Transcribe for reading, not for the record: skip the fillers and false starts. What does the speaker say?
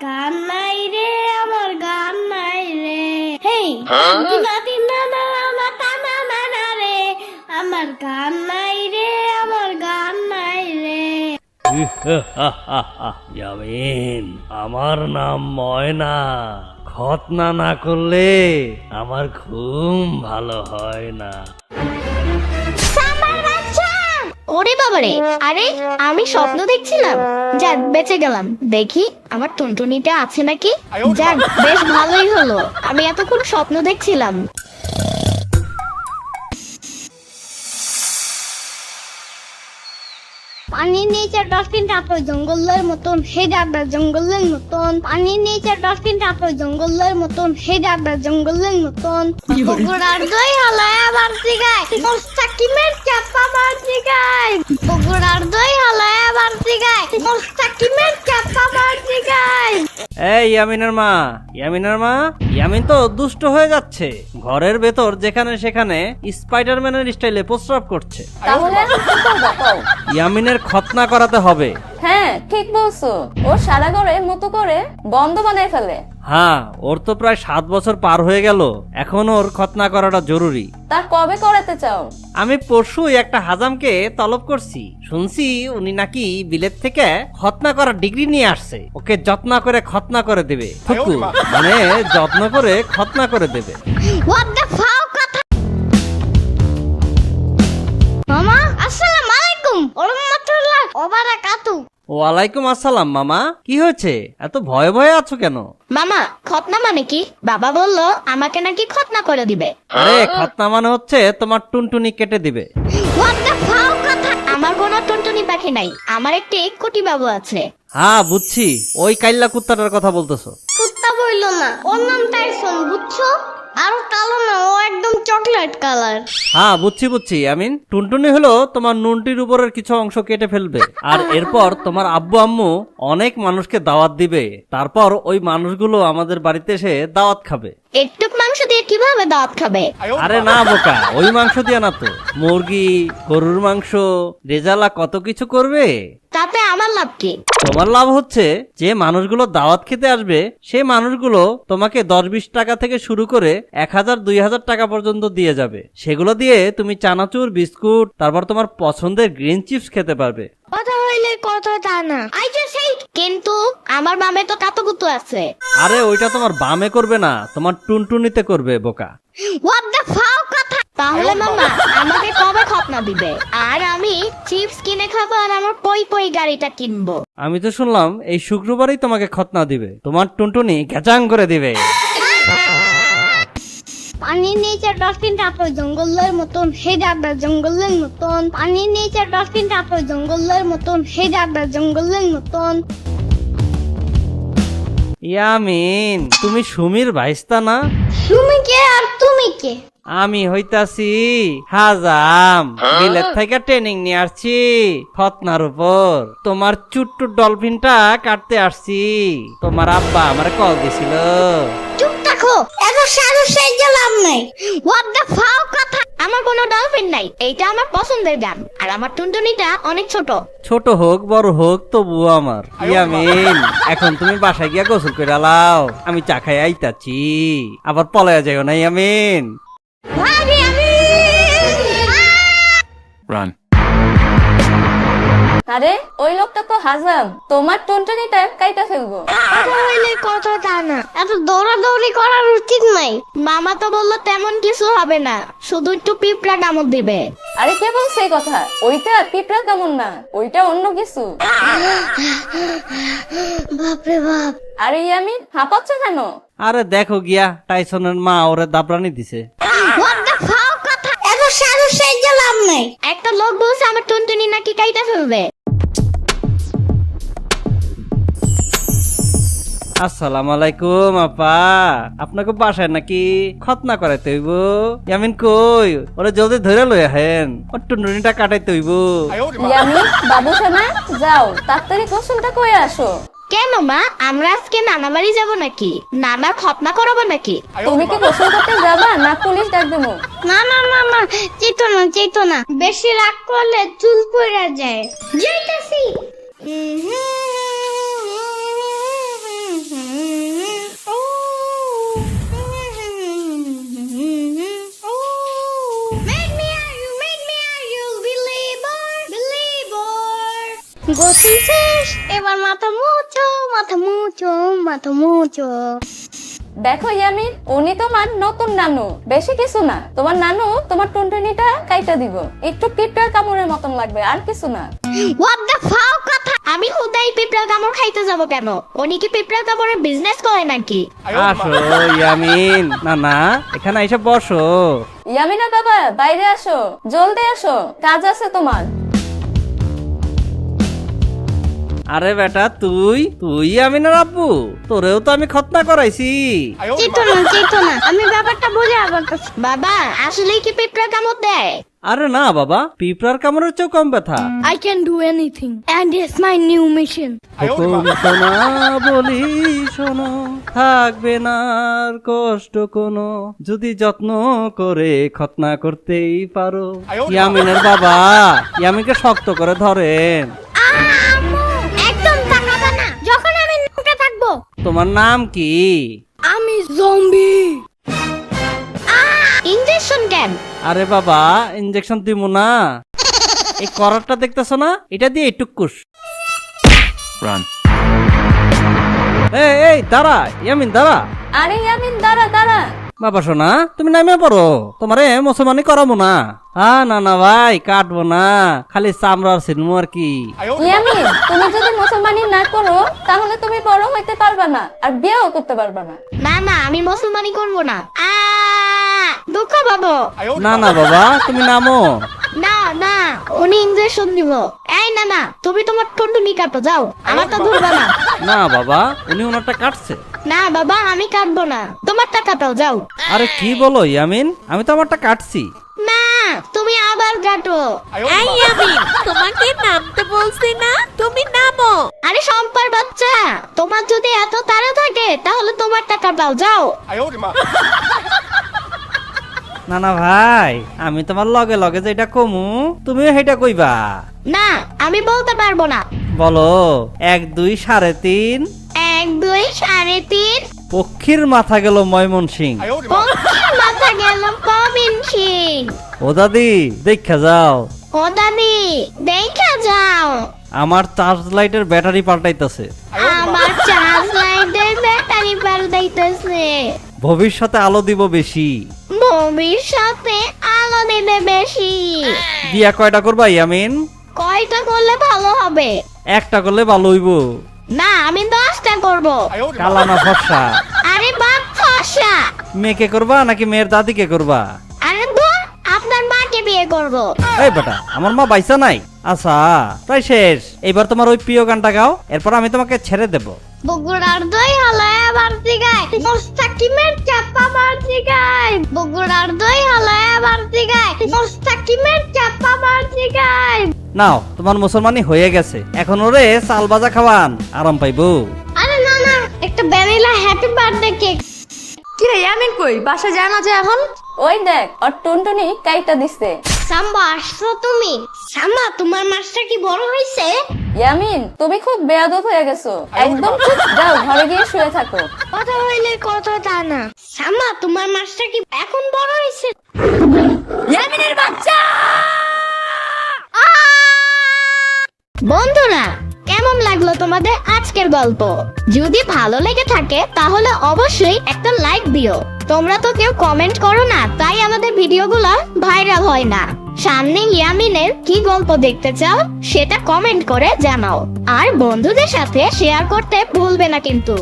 গান নাই রে, আমার গান নাই রে। হেই দিনা দিনা না না টানা না না রে, আমার গান নাই রে, আমার গান নাই রে। ইয়ামিন, আমার নাম ময়না। খতনা না করলে আমার ঘুম ভালো হয় না। ওরে বাবারে, আরে আমি স্বপ্ন দেখছিলাম। যাক বেঁচে গেলাম। দেখি আমার টুনটুনিটা আছে নাকি। যাক বেশ ভালোই হলো, আমি এতক্ষণ স্বপ্ন দেখছিলাম। পানির নিচে ডলফিনটা তো জঙ্গলের মতন, হে যাবে জঙ্গলের মতন। পানির নিচে ডলফিনটা তো জঙ্গলের মতন, হে যাবে জঙ্গলের মতন। বগুড়ার দই হালায় আবার জিগায়, মোস্তাকিমের চাপা মার জিগায়। বগুড়ার দই হালায় আবার জিগায়, মোস্তাকিমের চাপা মার জিগায়। এই ইয়ামিনের মা, ইয়ামিনের মা, ইয়ামিন তো দুষ্ট হয়ে যাচ্ছে। ঘরের ভেতর যেখানে সেখানে স্পাইডারম্যানের স্টাইলে প্রস্রাব করছে। তাহলে এখন কি করবো কও? ইয়ামিনের খতনা করাতে হবে। হ্যাঁ ঠিক বলছো, ও সারা ঘরে মতো করে বন্ধ বানায় ফেলে। হ্যাঁ, ওর তো প্রায় 7 বছর পার হয়ে গেল, এখন ওর খতনা করাটা জরুরি। তার কবে করাতে চাও? আমি পরশুই একটা হাজামকে তলব করছি, শুনছি উনি নাকি বিলেত থেকে খতনা করার ডিগ্রি নিয়ে আসছে। ওকে যত্ন করে খতনা করে দেবে। ফুকু মানে যত্ন করে খতনা করে দেবে। What the fuck কথা? মামা আসসালামু আলাইকুম ওয়া রাহমাতুল্লাহি ওয়া বারাকাতুহু। ওয়ালাইকুম আসসালাম। মামা, কি হয়েছে? এত ভয়ে ভয়ে আছো কেন? মামা খতনা মানে কি? বাবা বললো আমাকে নাকি খতনা করে দিবে। আরে খতনা মানে হচ্ছে তোমার টুনটুনি কেটে দিবে। What the fuck কথা? আমার কোনো টুনটুনি পাখি নাই, আমার একটি কোটি বাবু আছে। হ্যাঁ বুঝছি, ওই কাইল্লা কুত্তাটার কথা বলতেছো। কুত্তা বইলো না, ওর নাম টাইসন, বুঝছো? আর কালো না, ও একদম চকলেট কালার। হ্যাঁ বুঝছি বুঝছি। আমিন, টুনটুনি হলো তোমার নুনটির উপরের কিছু অংশ কেটে ফেলবে, আর এরপর তোমার আব্বু আম্মু অনেক মানুষকে দাওয়াত দিবে। তারপর ওই মানুষগুলো আমাদের বাড়িতে এসে দাওয়াত খাবে। একটু মাংস দিয়ে কিভাবে দাঁত খাবে? আরে না বোকা, ওই মাংস দিয়ে না তো, মুরগি, গরুর মাংস, রেজালা কত কিছু করবে। তাতে আমার লাভ কি? তোমার লাভ হচ্ছে যে মানুষগুলো দাওয়াত খেতে আসবে সেই মানুষগুলো তোমাকে 10-20 টাকা থেকে শুরু করে 1000-2000 টাকা পর্যন্ত দিয়ে যাবে। সেগুলো দিয়ে তুমি চানাচুর, বিস্কুট, তারপর তোমার পছন্দের গ্রিন চিপস খেতে পারবে। কথা হইলে কথা তা না, কিন্তু আমার বামে তো কাতুকুতু আছে। আরে ওইটা তোমার বামে করবে না, তোমার টুনটুনিতে করবে বোকা। What the fuck কথা? তাহলে মামা আমাকে কবে খতনা দিবে? আর আমি চিপস কিনে খাবো, আর আমার পই পই গাড়িটা কিনবো। আমি তো শুনলাম এই শুক্রবারই তোমাকে খতনা দিবে, তোমার টুনটুনি গ্যাচাং করে দিবে। পানির নিচে ডলফিনটা তো জঙ্গলের মতন, হে যাবে জঙ্গলের মতন। পানির নিচে ডলফিনটা তো জঙ্গলের মতন, হে যাবে জঙ্গলের মতন। ইয়ামিন, তুমি সুমির ভাইস্তা না? তুমি কে আর তুমি কে? আমি হইতাছি হাজাম, বিলেত থেকে ট্রেনিং নিয়ে আসছি খতনার উপর। তোমার চুট্টু ডলফিনটা কাটতে আসছি। তোমার আব্বা আমার কল দিছিল। চুপ থাকো, এত সাহস লাভ নাই। What the fuck কথা? আমার কোনো ডলফিন নাই, এইটা আমার পছন্দের গান। আর আমার টুনটুনিটা অনেক ছোট। ছোট হোক বড় হোক তবুও আমার। ইয়ামিন, এখন তুমি বাসায় গিয়া গোসল করে লাও, আমি চা খাই আইতাছি। আবার পলায়া যাও না ইয়ামিন। Run. আরে ওই লোকটা তো হাজাম, তোমার টুনটুনিটা কাইটা ফেলবো। কথা হইলে কথা তা না, এত দৌড়াদৌড়ি করার উচিত নাই। মামা তো বললো তেমন কিছু হবে না, শুধু একটু পিঁপড়া কামড় দিবে। আরে কে বলছে এই কথা? ওইটা পিঁপড়া কেমন না, ওইটা অন্য কিছু। বাপরে বাপ। আরে ইয়ামিন হাঁপাচ্ছ কেন? আরে দেখো গিয়া, টাইসনের মা ওরে দাবরানি দিছে। What the fuck কথা? এত সাহস লাভ নাই। একটা লোক বলছে আমার টুনটুনি নাকি কাইটা ফেলবে। আসসালামু আলাইকুম আপা, আপনাকে বাসায় নাকি খতনা করাইতে হইব? ইয়ামিন কই, ওরে জলদি ধরে লই আহেন, ওর টুনটুনিটা কাটাইতে হইব। ইয়ামিন বাবু সোনা, যাও তাড়াতাড়ি গোসলটা করে আসো। কেন মা, আমরা আজকে নানা বাড়ি যাবো নাকি? নানা খতনা করাবো নাকি? তুমি কি গোসল করতে যাবা না পুলিশ ডাক দেবো? না না না না, চেতো না, বেশি রাগ করলে চুল পড়ে যায়। যাইতাছি। গোসল শেষ, এবার মাথা মুছো, মাথা মুছো, মাথা মুছো। দেখো ইয়ামিন, উনি তোমার নতুন নানু, বেশি কিছু না। তোমার নানু তোমার টুনটুনিটা কাইটা দিব, একটু পিঁপড়ার কামড়ের মতন লাগবে, আর কিছু না। হোয়াট দ্য ফাও কথা! আমি হুদাই পিঁপড়ার কামড় খাইতে যাব কেন? উনি কি পিঁপড়ার কামড়ের বিজনেস করে নাকি? আসো ইয়ামিন, না না, এখানে এসে বসো। ইয়ামিনা বাবা, বাইরে আসো, জলদি আসো, কাজ আছে তোমার। আরে বেটা, তুই আমিনার আব্বু? তোরেও তো আমি খতনা করাইছি। চিতো না, আমি ব্যাপারটা বুঝে পারতেছি। বাবা, আসলেই কি পিঁপড়া কামড় দেয়? আরে না বাবা, পিঁপড়ার কামড়ের চেয়েও কম ব্যথা। I can do anything and it's my new mission. হুকুম শোনা বলি শোনো, থাকবে না আর কষ্ট কোনো, যদি যত্ন করে খতনা করতেই পারো। ইয়ামিনের বাবা ইয়ামিনকে শক্ত করে ধরেন। আম্মু, একদম তাকাবা না যখন আমি নুকে থাকবো। তোমার নাম কি? আমি জম্বি। ইনজেকশন কেন? আরে বাবা, ইনজেকশন দিমু না, এই করারটা দেখতেছো না, এটা দিয়ে টুকুস। Run. এই দাঁড়া ইয়ামিন, দাঁড়া। আরে ইয়ামিন, দাঁড়া দাঁড়া। বাবা শোনা, তুমি নামে পড়ো, তোমারে মুসলমানি করাবো না। না না ভাই, কাটবো না, খালি চামড়ার সিনমু আর কি। ইয়ামিন, তুমি যদি মুসলমানি না করো তাহলে তুমি বড় হইতে পারবা না, আর বিয়েও করতে পারবা না। না না, আমি মুসলমানি করব না। দুঃখ পাবো। না না বাবা, তুমি নামো। না না, উনি ইনজেকশন দিব। এই না না, তুমি তোমার টুনটুনি কাটো, যাও, আমারটা ধরবা না। না বাবা, উনি ওনারটা কাটছে। না বাবা, আমি কাটবো না, তোমারটা কাটাও, যাও। আরে কি বলো ইয়ামিন, আমি তো আমারটা কাটছি। না, তুমি আবার কাটো। এই ইয়ামিন, তোমাকে নামতে বলছি না, তুমি নামো। আরে সম্পার বাচ্চা, তোমার যদি এত তাড়া থাকে তাহলে তোমারটা কাটাও, যাও। না না ভাই, আমি তোমার লগে লগে যেটা কমু তুমিও সেটা কইবা। না, আমি বলতে পারবো না। বলো 1 2 3.5। 1 2 3.5। পক্ষীর মাথা গেল ময়মনসিং। পক্ষীর মাথা গেল কমিনসিং। ও দাদি, দেখা যাও। ও দাদি, দেখা যাও। আমার চার্জ লাইটের ব্যাটারি পাল্টাইতেছে। আমার চার্জ লাইটের ব্যাটারি পাল্টাইতেছে। ভবিষ্যতে আলো দিব বেশি। ভবিষ্যতে আলো দিবে বেশি। বিয়া কয়টা করবা ইয়ামিন? কয়টা করলে ভালো হবে? একটা করলে ভালো হইব। না, আমি 10টা করব। কালা না ফর্সা? আরে বাপ ফর্সা। মেয়েকে করবা নাকি মেয়ের দাদিকে করবা? আরে ধুর, আপনার মাকে বিয়ে করব। এই বেটা, আমার মা বাইসা নাই। আচ্ছা, প্রায় শেষ। এবার তোমার ওই প্রিয় গানটা গাও, এরপর আমি তোমাকে ছেড়ে দেব। বগুড়ার দই হালায় বাড়তি গায়, মোস্তাকিমের চাপা বাড়তি গায়। বগুড়ার দই হালায় বাড়তি গায়, মোস্তাকিমের চাপা বাড়তি গায়। নাও, তোমার মুসলমানি হয়ে গেছে, এখন ওরে চাল ভাজা খাওয়ান, আরাম পাইবো। আরে না না, একটা ভ্যানিলা হ্যাপি বার্থডে কেক। কি রে ইয়ামিন, কই বাসা যায় না যে এখন? ওই দেখ, ওর টুনটুনি কাইটা দিচ্ছে। সাম্বা, আসছো তুমি? সাম্বা, তোমার মাছটা কি বড় হয়েছে? ইয়ামিন, তুমি খুব বেয়াদব হয়ে গেছো, একদম চুপ, যাও ঘরে গিয়ে শুয়ে থাকো। কথা হইলে কথা তা না। সাম্বা, তোমার মাছটা কি এখন বড় হয়েছে? ইয়ামিনের বাচ্চা! বন্ধুরা, কেমন লাগলো তোমাদের আজকের গল্প? যদি ভালো লেগে থাকে তাহলে অবশ্যই একটা লাইক দিও। তোমরা তো কেউ কমেন্ট করো না, তাই আমাদের ভিডিওগুলো ভাইরাল হয় না। সামনে ইয়ামিনের কি গল্প দেখতে চাও সেটা কমেন্ট করে জানাও, আর বন্ধুদের সাথে শেয়ার করতে ভুলবে না কিন্তু।